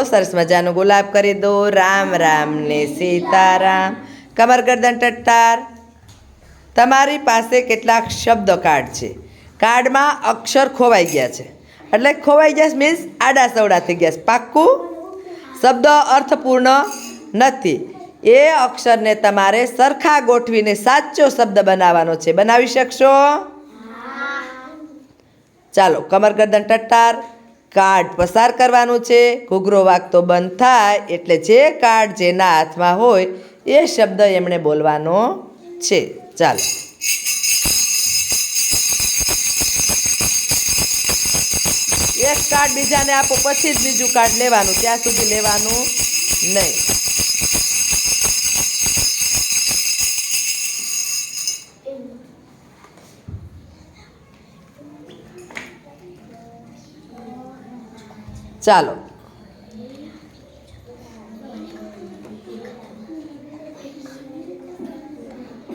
સરસ મજાનું ગુલાબ કરી દો. રામ રામ ને સીતારામ. કમર ગરદન ટટ્ટાર. તમારી પાસે કેટલાક શબ્દ કાર્ડ છે. કાર્ડમાં અક્ષર ખોવાઈ ગયા છે, એટલે ખોવાઈ ગયા મીન્સ આડા સવડા થઈ ગયા છે. પાક્કું? શબ્દ અર્થપૂર્ણ નથી. એ અક્ષરને તમારે સરખા ગોઠવીને સાચો શબ્દ બનાવવાનો છે. બનાવી શકશો? ચાલો, કમર ગરદન ટટ્ટાર. કાર્ડ પસાર કરવાનું છે. ઘૂઘરો વાગતો બંધ થાય એટલે જે કાર્ડ જેના હાથમાં હોય એ શબ્દ એમણે બોલવાનો છે. ચાલો, એક કાર્ડ બીજાને આપો, પછી જ બીજું કાર્ડ લેવાનું, ત્યાં સુધી લેવાનું નહીં. ચાલો,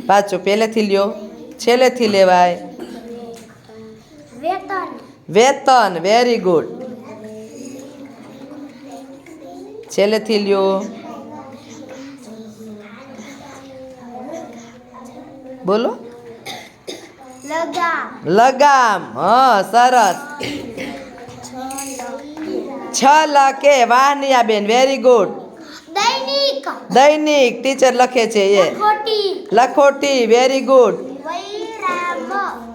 પાછો પહેલેથી લ્યો, છેલ્લેથી લેવાય. વેતન. Very good. છેલ્લેથી લ્યો. બોલો. લગામ. હા, સરસ. છ લખે. વાહ નિયાબેન, વેરી ગુડ. દૈનિક. ટીચર લખે છે એ. લખોટી. Very good.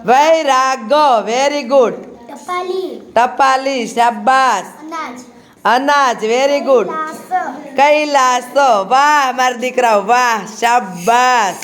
વૈરાગ. Very good. ટપાલી. શાબાશ. અનાજ. Very good. કૈલાસ. વાહ મારા દીકરાઓ, વાહ, શાબાશ.